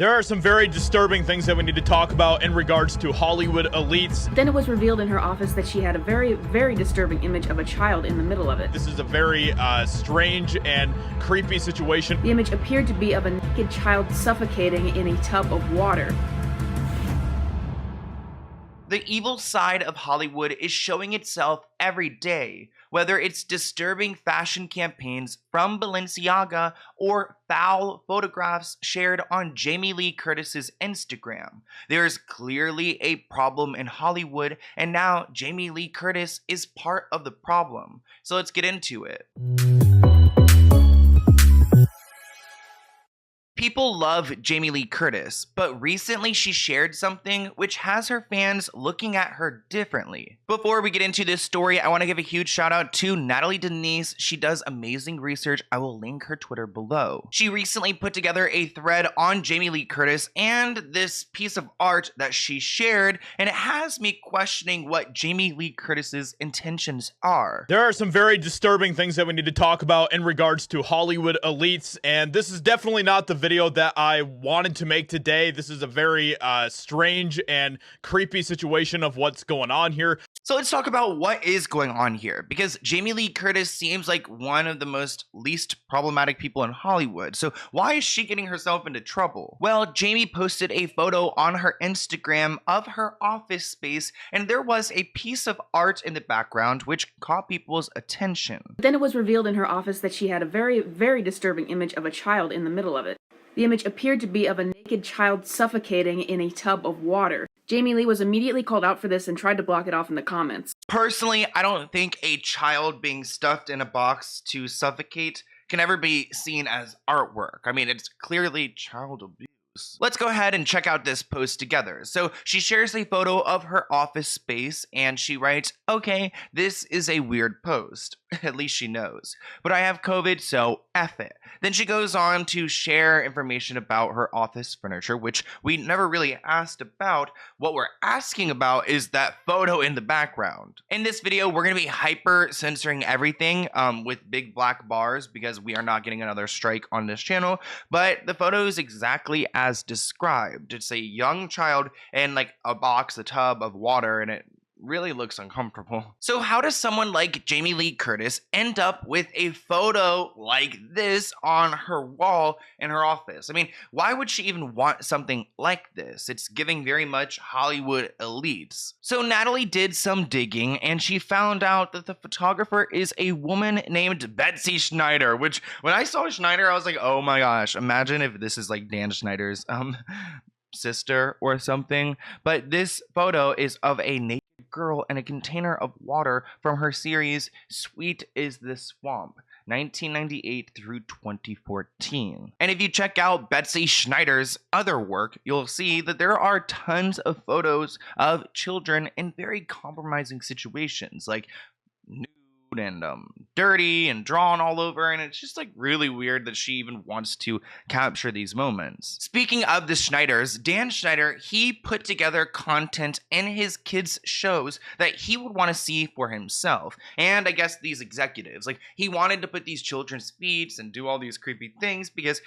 There are some very disturbing things that we need to talk about in regards to Hollywood elites. Then it was revealed in her office that she had a very, very disturbing image of a child in the middle of it. This is a very strange and creepy situation. The image appeared to be of a naked child suffocating in a tub of water. The evil side of Hollywood is showing itself every day, whether it's disturbing fashion campaigns from Balenciaga or foul photographs shared on Jamie Lee Curtis's Instagram. There's clearly a problem in Hollywood, and now Jamie Lee Curtis is part of the problem. So let's get into it. People love Jamie Lee Curtis, but recently she shared something which has her fans looking at her differently. Before we get into this story, I want to give a huge shout out to Natalie Denise. She does amazing research. I will link her Twitter below. She recently put together a thread on Jamie Lee Curtis and this piece of art that she shared, and it has me questioning what Jamie Lee Curtis's intentions are. There are some very disturbing things that we need to talk about in regards to Hollywood elites, and this is definitely not the video that I wanted to make today. This is a very strange and creepy situation of what's going on here. So let's talk about what is going on here, because Jamie Lee Curtis seems like one of the least problematic people in Hollywood. So why is she getting herself into trouble? Well, Jamie posted a photo on her Instagram of her office space, and there was a piece of art in the background which caught people's attention. Then it was revealed in her office that she had a very, very disturbing image of a child in the middle of it. The image appeared to be of a naked child suffocating in a tub of water. Jamie Lee was immediately called out for this and tried to block it off in the comments. Personally, I don't think a child being stuffed in a box to suffocate can ever be seen as artwork. I mean, it's clearly child abuse. Let's go ahead and check out this post together. So she shares a photo of her office space and she writes, "Okay, this is a weird post." At least she knows. "But I have COVID, so F it." Then she goes on to share information about her office furniture, which we never really asked about. What we're asking about is that photo in the background. In this video, we're going to be hyper censoring everything with big black bars because we are not getting another strike on this channel. But the photo is exactly as described. It's a young child in like a box, a tub of water, and it really looks uncomfortable. So how does someone like Jamie Lee Curtis end up with a photo like this on her wall in her office? I mean, why would she even want something like this? It's giving very much Hollywood elites. So Natalie did some digging and she found out that the photographer is a woman named Betsy Schneider, which when I saw Schneider, I was like, oh my gosh, imagine if this is like Dan Schneider's sister or something. But this photo is of a naked girl in a container of water from her series Sweet is the Swamp, 1998 through 2014. And if you check out Betsy Schneider's other work, you'll see that there are tons of photos of children in very compromising situations, like nude and dirty and drawn all over, and it's just like really weird that she even wants to capture these moments. Speaking of the Schneiders, Dan Schneider, he put together content in his kids' shows that he would want to see for himself, and I guess these executives, like he wanted to put these children's feet and do all these creepy things because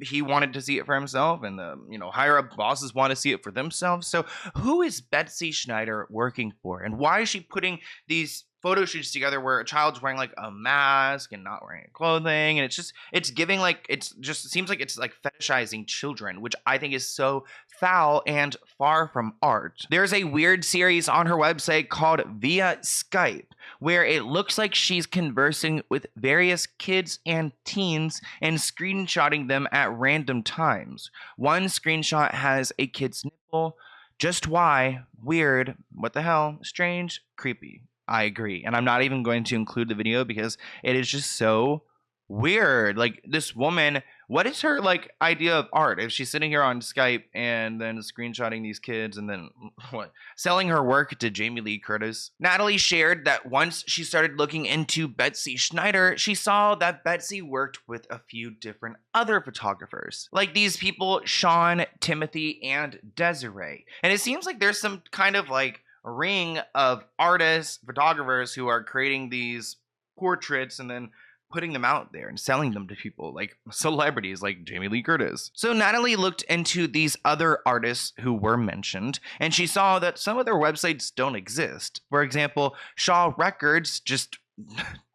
he wanted to see it for himself, and the higher up bosses want to see it for themselves. So who is Betsy Schneider working for, and why is she putting these photo shoots together where a child's wearing like a mask and not wearing clothing, and it's giving like, it seems like it's like fetishizing children, which I think is so foul and far from art. There's a weird series on her website called Via Skype where it looks like she's conversing with various kids and teens and screenshotting them at random times. One screenshot has a kid's nipple. Just why? Weird. What the hell? Strange. Creepy. I agree. And I'm not even going to include the video because it is just so weird. Like, this woman, what is her like idea of art? If she's sitting here on Skype and then screenshotting these kids and then what? Selling her work to Jamie Lee Curtis. Natalie shared that once she started looking into Betsy Schneider, she saw that Betsy worked with a few different other photographers, like these people, Sean, Timothy, and Desiree. And it seems like there's some kind of like ring of artists, photographers who are creating these portraits and then putting them out there and selling them to people like celebrities like Jamie Lee Curtis. So Natalie looked into these other artists who were mentioned, and she saw that some of their websites don't exist. For example, Shaw Records just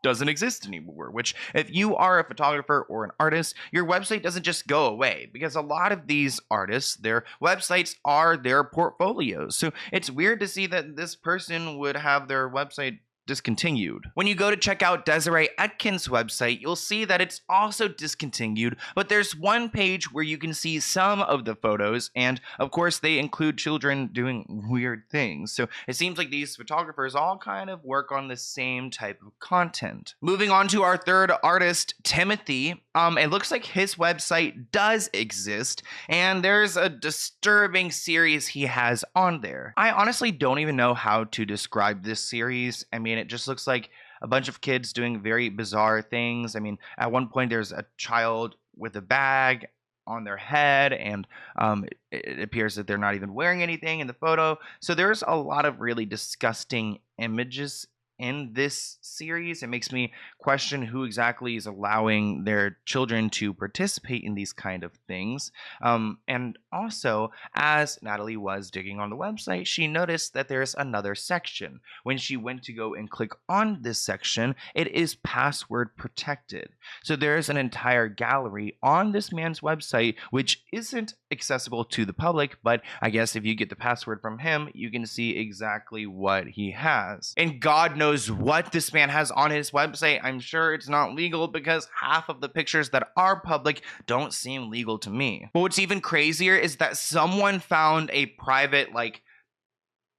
doesn't exist anymore, which if you are a photographer or an artist, your website doesn't just go away, because a lot of these artists, their websites are their portfolios. So it's weird to see that this person would have their website discontinued. When you go to check out Desiree Atkins' website, you'll see that it's also discontinued, but there's one page where you can see some of the photos, and of course they include children doing weird things. So it seems like these photographers all kind of work on the same type of content. Moving on to our third artist, Timothy. It looks like his website does exist, and there's a disturbing series he has on there. I honestly don't even know how to describe this series. I mean, it just looks like a bunch of kids doing very bizarre things. I mean, at one point there's a child with a bag on their head, and it appears that they're not even wearing anything in the photo. So there's a lot of really disgusting images in this series. It makes me question who exactly is allowing their children to participate in these kind of things. And also, as Natalie was digging on the website, she noticed that there's another section. When she went to go and click on this section, it is password protected. So there's an entire gallery on this man's website which isn't accessible to the public, but I guess if you get the password from him, you can see exactly what he has. And God knows what this man has on his website. I'm sure it's not legal, because half of the pictures that are public don't seem legal to me. But what's even crazier is that someone found a private, like,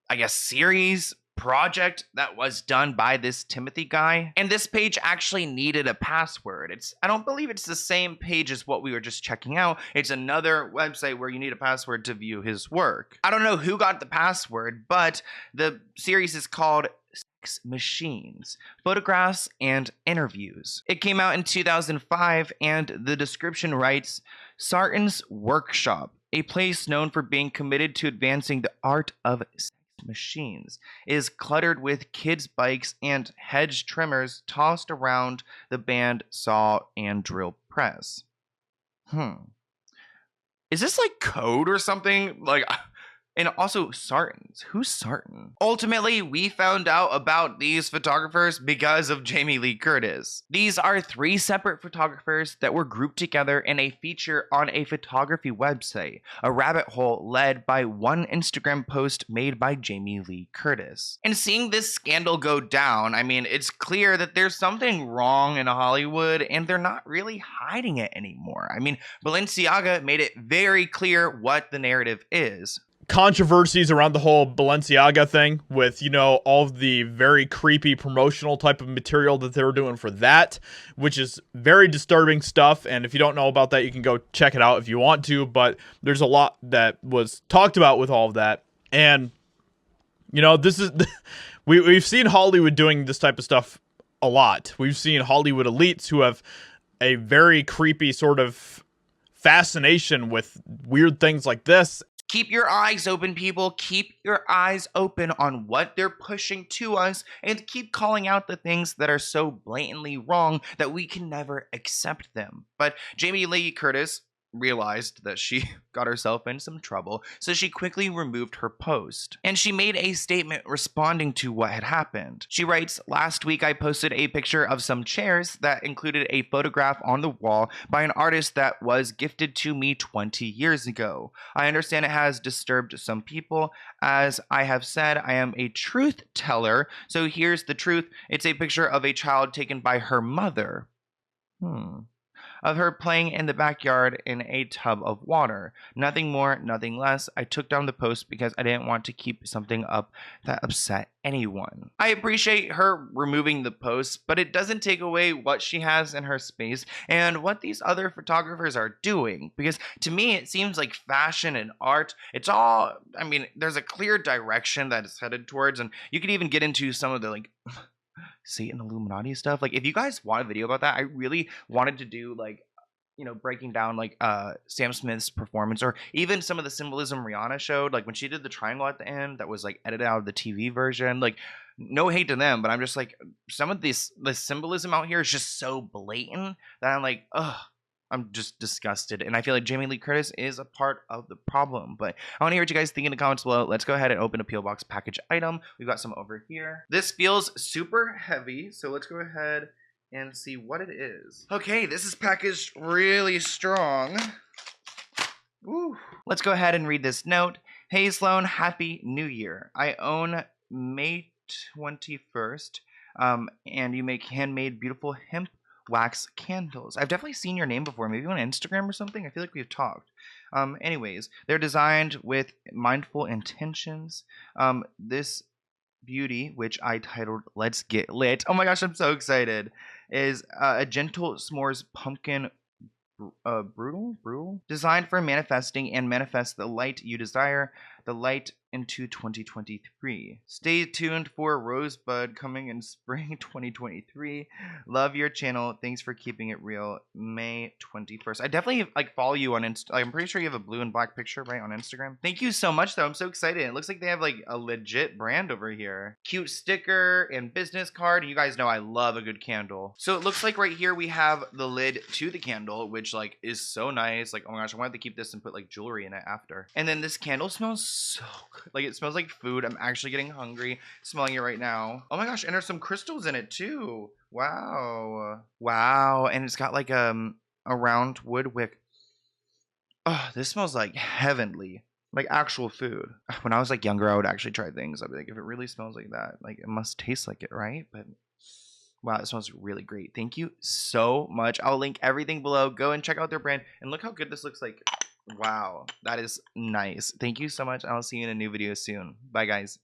I guess, series project that was done by this Timothy guy, and this page actually needed a password. I don't believe it's the same page as what we were just checking out. It's another website where you need a password to view his work. I don't know who got the password, but the series is called Sex Machines, Photographs and Interviews. It came out in 2005, and the description writes, Sarton's Workshop, a place known for being committed to advancing the art of sex machines, is cluttered with kids' bikes and hedge trimmers tossed around the band saw and drill press. Is this like code or something? Like, and also Sartons. Who's Sarton? Ultimately, we found out about these photographers because of Jamie Lee Curtis. These are 3 separate photographers that were grouped together in a feature on a photography website, a rabbit hole led by one Instagram post made by Jamie Lee Curtis. And seeing this scandal go down, I mean, it's clear that there's something wrong in Hollywood, and they're not really hiding it anymore. I mean, Balenciaga made it very clear what the narrative is. Controversies around the whole Balenciaga thing with, you know, all of the very creepy promotional type of material that they were doing for that, which is very disturbing stuff. And if you don't know about that, you can go check it out if you want to, but there's a lot that was talked about with all of that. And, you know, this is, we've seen Hollywood doing this type of stuff a lot. We've seen Hollywood elites who have a very creepy sort of fascination with weird things like this. Keep your eyes open, people. Keep your eyes open on what they're pushing to us, and keep calling out the things that are so blatantly wrong that we can never accept them. But Jamie Lee Curtis realized that she got herself in some trouble, so she quickly removed her post. And she made a statement responding to what had happened. She writes, last week I posted a picture of some chairs that included a photograph on the wall by an artist that was gifted to me 20 years ago. I understand it has disturbed some people. As I have said, I am a truth teller, so here's the truth. It's a picture of a child taken by her mother. Of her playing in the backyard in a tub of water. Nothing more, nothing less. I took down the post because I didn't want to keep something up that upset anyone. I appreciate her removing the post, but it doesn't take away what she has in her space and what these other photographers are doing. Because to me, it seems like fashion and art, it's all, I mean, there's a clear direction that it's headed towards, and you could even get into some of the, like, Satan Illuminati stuff. Like, if you guys want a video about that, I really wanted to do like you know, breaking down like Sam Smith's performance, or even some of the symbolism Rihanna showed, like when she did the triangle at the end that was like edited out of the TV version. Like, no hate to them, but I'm just like, some of the symbolism out here is just so blatant that I'm like, ugh, I'm just disgusted. And I feel like Jamie Lee Curtis is a part of the problem. But I want to hear what you guys think in the comments below. Let's go ahead and open a P.O. Box package item. We've got some over here. This feels super heavy, so let's go ahead and see what it is. Okay, this is packaged really strong. Woo. Let's go ahead and read this note. Hey Sloan, Happy New Year. I own maetwentyfirst, and you make handmade beautiful hemp wax candles. I've definitely seen your name before, maybe on Instagram or something. I feel like we've talked. Anyways, they're designed with mindful intentions. This beauty, which I titled Let's Get Lit. Oh my gosh, I'm so excited. Is a gentle s'mores pumpkin brutal designed for manifesting and manifest the light you desire, the light into 2023. Stay tuned for Rosebud coming in spring 2023. Love your channel. Thanks for keeping it real. May 21st. I definitely like follow you on Insta. I'm pretty sure you have a blue and black picture right on Instagram. Thank you so much though. I'm so excited. It looks like they have like a legit brand over here. Cute sticker and business card. You guys know I love a good candle. So it looks like right here we have the lid to the candle, which like is so nice. Like, oh my gosh, I wanted to keep this and put like jewelry in it after. And then this candle smells so good. Like, it smells like food. I'm actually getting hungry smelling it right now. Oh my gosh, and there's some crystals in it too. Wow. Wow. And it's got like a round wood wick. Oh, this smells like heavenly. Like actual food. When I was like younger, I would actually try things. I'd be like, if it really smells like that, like it must taste like it, right? But wow, it smells really great. Thank you so much. I'll link everything below. Go and check out their brand. And look how good this looks like. Wow, that is nice. Thank you so much. I'll see you in a new video soon. Bye, guys.